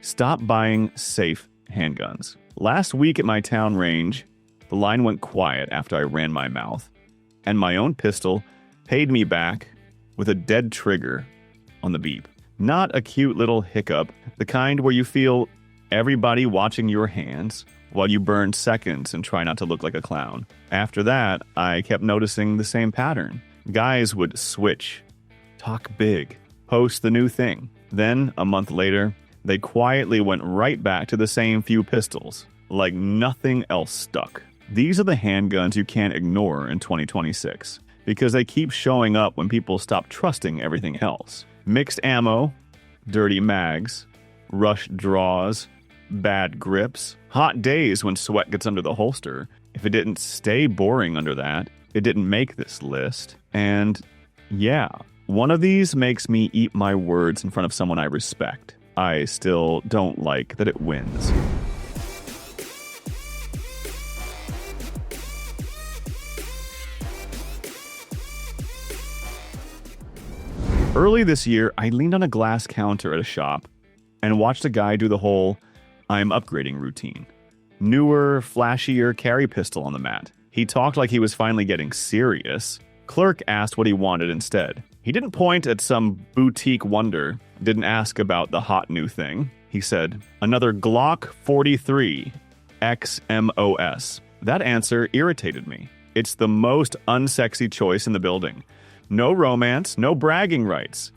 Stop buying safe handguns. Last week at my town range, the line went quiet after I ran my mouth, and my own pistol paid me back with a dead trigger on the beep. Not a cute little hiccup, the kind where you feel everybody watching your hands while you burn seconds and try not to look like a clown. After that, I kept noticing the same pattern. Guys would switch, talk big, post the new thing. Then, a month later, they quietly went right back to the same few pistols, like nothing else stuck. These are the handguns you can't ignore in 2026, because they keep showing up when people stop trusting everything else. Mixed ammo, dirty mags, rushed draws, bad grips, hot days when sweat gets under the holster. If it didn't stay boring under that, it didn't make this list. And yeah, one of these makes me eat my words in front of someone I respect. I still don't like that it wins. Early this year, I leaned on a glass counter at a shop and watched a guy do the whole I'm upgrading routine. Newer, flashier carry pistol on the mat. He talked like he was finally getting serious. Clerk asked what he wanted instead. He didn't point at some boutique wonder, didn't ask about the hot new thing. He said, another Glock 43 XMOS. That answer irritated me. It's the most unsexy choice in the building. No romance, no bragging rights.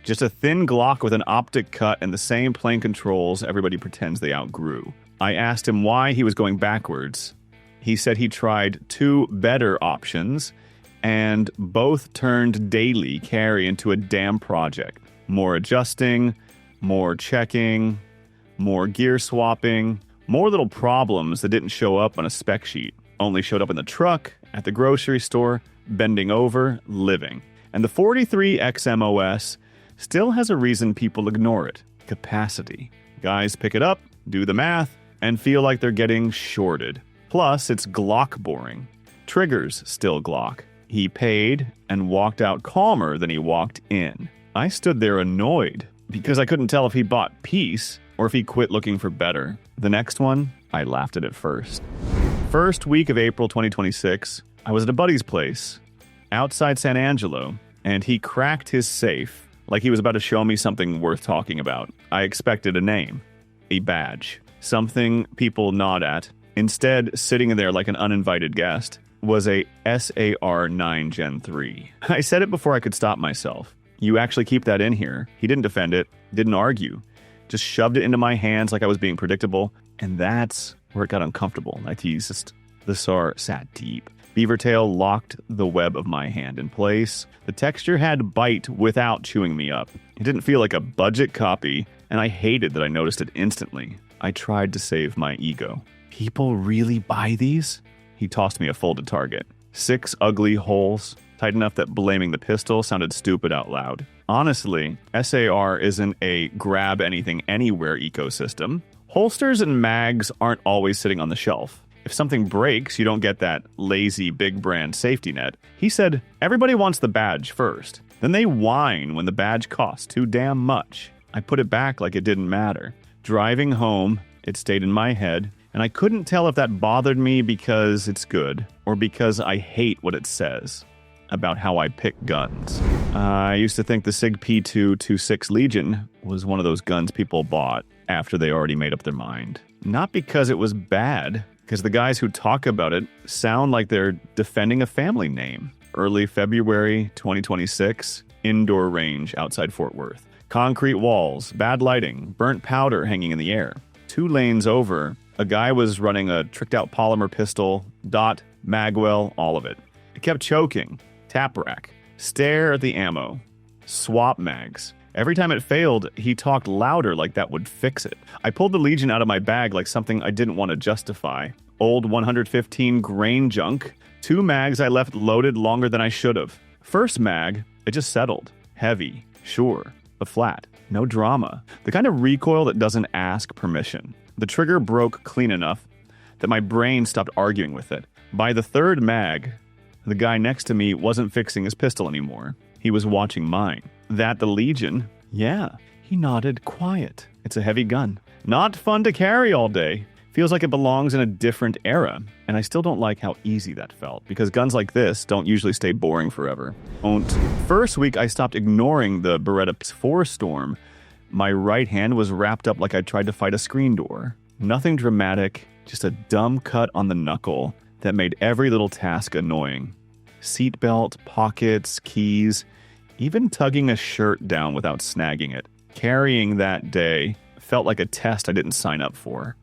Just a thin Glock with an optic cut and the same plain controls everybody pretends they outgrew. I asked him why he was going backwards. He said he tried two better options, and both turned daily carry into a damn project. More adjusting, more checking, more gear swapping, more little problems that didn't show up on a spec sheet, only showed up in the truck, at the grocery store, bending over, living. And the 43 XMOS still has a reason people ignore it. Capacity. Guys pick it up, do the math, and feel like they're getting shorted. Plus, it's Glock boring. Triggers still Glock. He paid and walked out calmer than he walked in. I stood there annoyed because I couldn't tell if he bought peace or if he quit looking for better. The next one, I laughed at it first. First week of April 2026, I was at a buddy's place outside San Angelo, and he cracked his safe like he was about to show me something worth talking about. I expected a name, a badge, something people nod at. Instead, sitting there like an uninvited guest was a SAR9 Gen 3. I said it before I could stop myself. You actually keep that in here. He didn't defend it, didn't argue, just shoved it into my hands like I was being predictable, and that's where it got uncomfortable. I teased. The SAR sat deep. Beaver tail locked the web of my hand in place. The texture had bite without chewing me up. It didn't feel like a budget copy, and I hated that I noticed it instantly. I tried to save my ego. People really buy these? He tossed me a folded target. 6 ugly holes, tight enough that blaming the pistol sounded stupid out loud. Honestly, SAR isn't a grab anything anywhere ecosystem. Holsters and mags aren't always sitting on the shelf. If something breaks, you don't get that lazy big brand safety net. He said, everybody wants the badge first. Then they whine when the badge costs too damn much. I put it back like it didn't matter. Driving home, it stayed in my head, and I couldn't tell if that bothered me because it's good or because I hate what it says about how I pick guns. I used to think the Sig P226 Legion was one of those guns people bought after they already made up their mind. Not because it was bad, because the guys who talk about it sound like they're defending a family name. Early February 2026, indoor range outside Fort Worth. Concrete walls, bad lighting, burnt powder hanging in the air. 2 lanes over, a guy was running a tricked-out polymer pistol, dot, magwell, all of it. It kept choking. Tap rack. Stare at the ammo. Swap mags. Every time it failed, he talked louder like that would fix it. I pulled the Legion out of my bag like something I didn't want to justify. Old 115 grain junk. 2 mags I left loaded longer than I should have. First mag, it just settled. Heavy, sure, but flat. No drama. The kind of recoil that doesn't ask permission. The trigger broke clean enough that my brain stopped arguing with it. By the 3rd mag, the guy next to me wasn't fixing his pistol anymore. He was watching mine. That the Legion? Yeah. He nodded quiet. It's a heavy gun. Not fun to carry all day. Feels like it belongs in a different era, and I still don't like how easy that felt, because guns like this don't usually stay boring forever. First week, I stopped ignoring the Beretta PX4 Storm. My right hand was wrapped up like I tried to fight a screen door. Nothing dramatic, just a dumb cut on the knuckle that made every little task annoying. Seatbelt, pockets, keys, even tugging a shirt down without snagging it. Carrying that day felt like a test I didn't sign up for.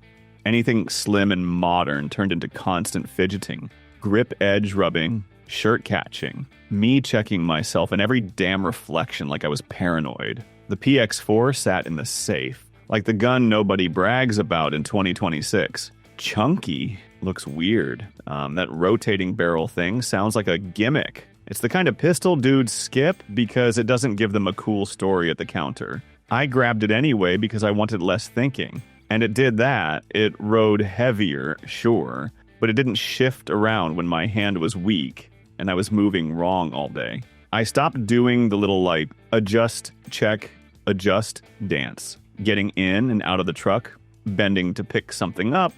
Anything slim and modern turned into constant fidgeting, grip edge rubbing, shirt catching, me checking myself in every damn reflection like I was paranoid. The PX4 sat in the safe, like the gun nobody brags about in 2026. Chunky looks weird. That rotating barrel thing sounds like a gimmick. It's the kind of pistol dudes skip because it doesn't give them a cool story at the counter. I grabbed it anyway because I wanted less thinking. And it did that. It rode heavier, sure, but it didn't shift around when my hand was weak and I was moving wrong all day. I stopped doing the little, adjust, check, adjust dance. Getting in and out of the truck, bending to pick something up,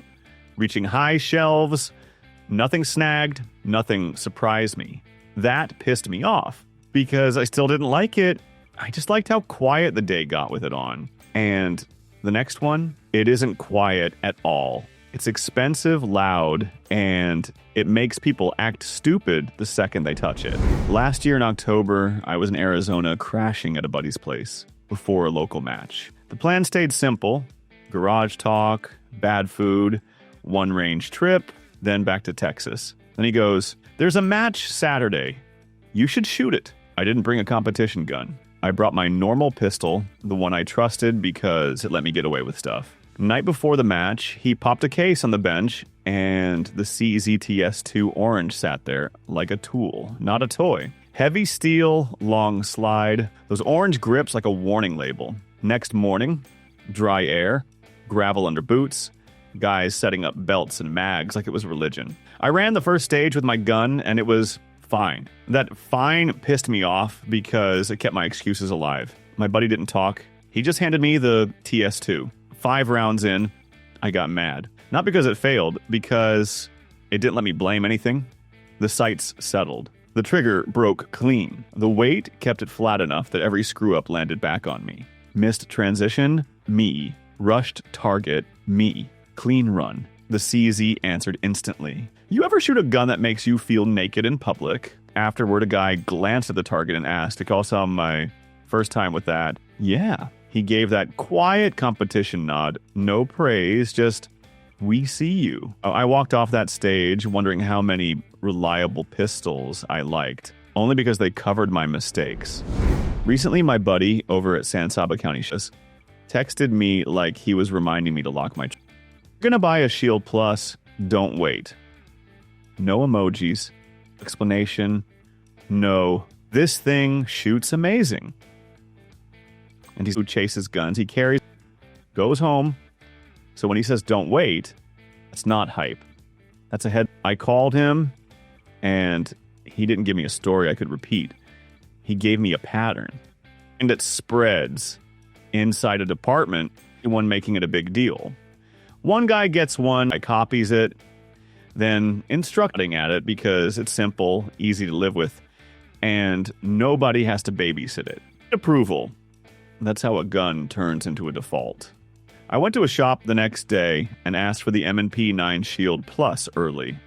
reaching high shelves. Nothing snagged, nothing surprised me. That pissed me off because I still didn't like it. I just liked how quiet the day got with it on. And the next one, it isn't quiet at all. It's expensive, loud, and it makes people act stupid the second they touch it. Last year in October, I was in Arizona crashing at a buddy's place before a local match. The plan stayed simple: garage talk, bad food, one range trip, then back to Texas. Then he goes, "There's a match Saturday. You should shoot it." I didn't bring a competition gun. I brought my normal pistol, the one I trusted because it let me get away with stuff. Night before the match, he popped a case on the bench, and the TS2 Orange sat there like a tool, not a toy. Heavy steel, long slide, those orange grips like a warning label. Next morning, dry air, gravel under boots, guys setting up belts and mags like it was religion. I ran the first stage with my gun, and it was fine. That fine pissed me off because it kept my excuses alive. My buddy didn't talk. He just handed me the TS2. 5 rounds in, I got mad. Not because it failed, because it didn't let me blame anything. The sights settled. The trigger broke clean. The weight kept it flat enough that every screw-up landed back on me. Missed transition, me. Rushed target, me. Clean run. The CZ answered instantly. You ever shoot a gun that makes you feel naked in public? Afterward, a guy glanced at the target and asked, "To call some my first time with that?" Yeah. He gave that quiet competition nod. No praise, just, "We see you." I walked off that stage wondering how many reliable pistols I liked, only because they covered my mistakes. Recently, my buddy over at San Saba County texted me like he was reminding me to lock my gonna buy a Shield Plus, don't wait. No emojis, explanation, no, this thing shoots amazing. And he chases guns, he carries, goes home. So when he says don't wait, that's not hype. That's a head. I called him, and he didn't give me a story I could repeat. He gave me a pattern. And it spreads inside a department, one making it a big deal. One guy gets one, copies it, then instructing at it because it's simple, easy to live with, and nobody has to babysit it. Approval. That's how a gun turns into a default. I went to a shop the next day and asked for the M&P 9 Shield Plus early.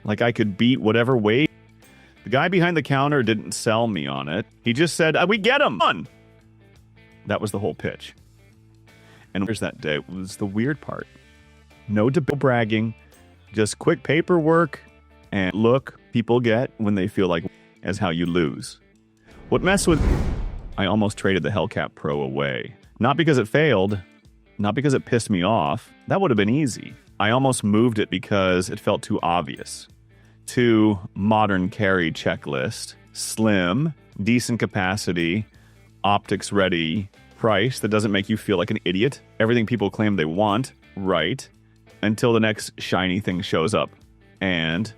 Like I could beat whatever way. The guy behind the counter didn't sell me on it. He just said, "We get 'em!" That was the whole pitch. And here's that day was the weird part. No bragging, just quick paperwork and look people get when they feel like as how you lose. What messed with... I almost traded the Hellcat Pro away. Not because it failed, not because it pissed me off. That would have been easy. I almost moved it because it felt too obvious. Too modern carry checklist, slim, decent capacity, optics ready, price that doesn't make you feel like an idiot. Everything people claim they want, right? Until the next shiny thing shows up and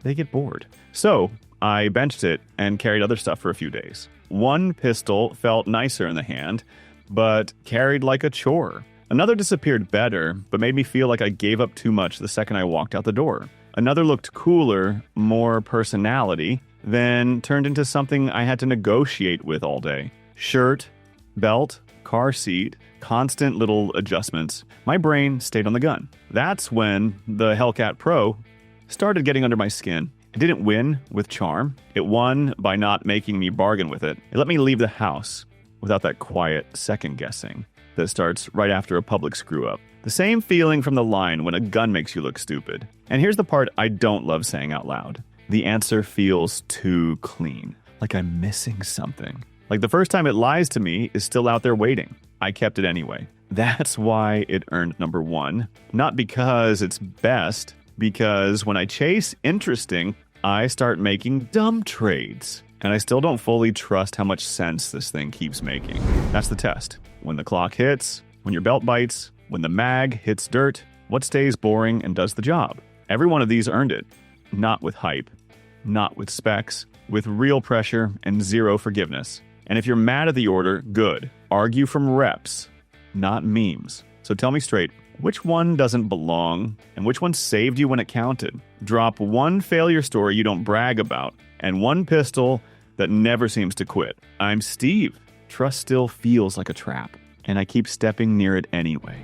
they get bored. So I benched it and carried other stuff for a few days. One pistol felt nicer in the hand, but carried like a chore. Another disappeared better, but made me feel like I gave up too much the second I walked out the door. Another looked cooler, more personality, then turned into something I had to negotiate with all day. Shirt, belt, car seat, constant little adjustments. My brain stayed on the gun. That's when the Hellcat Pro started getting under my skin. It didn't win with charm. It won by not making me bargain with it. It let me leave the house without that quiet second guessing that starts right after a public screw-up. The same feeling from the line when a gun makes you look stupid. And here's the part I don't love saying out loud. The answer feels too clean, like I'm missing something. Like the first time it lies to me is still out there waiting. I kept it anyway. That's why it earned number 1. Not because it's best, because when I chase interesting, I start making dumb trades. And I still don't fully trust how much sense this thing keeps making. That's the test. When the clock hits, when your belt bites, when the mag hits dirt, what stays boring and does the job? Every one of these earned it. Not with hype, not with specs, with real pressure and zero forgiveness. And if you're mad at the order, good. Argue from reps, not memes. So tell me straight, which one doesn't belong and which one saved you when it counted? Drop one failure story you don't brag about and one pistol that never seems to quit. I'm Steve. Trust still feels like a trap, and I keep stepping near it anyway.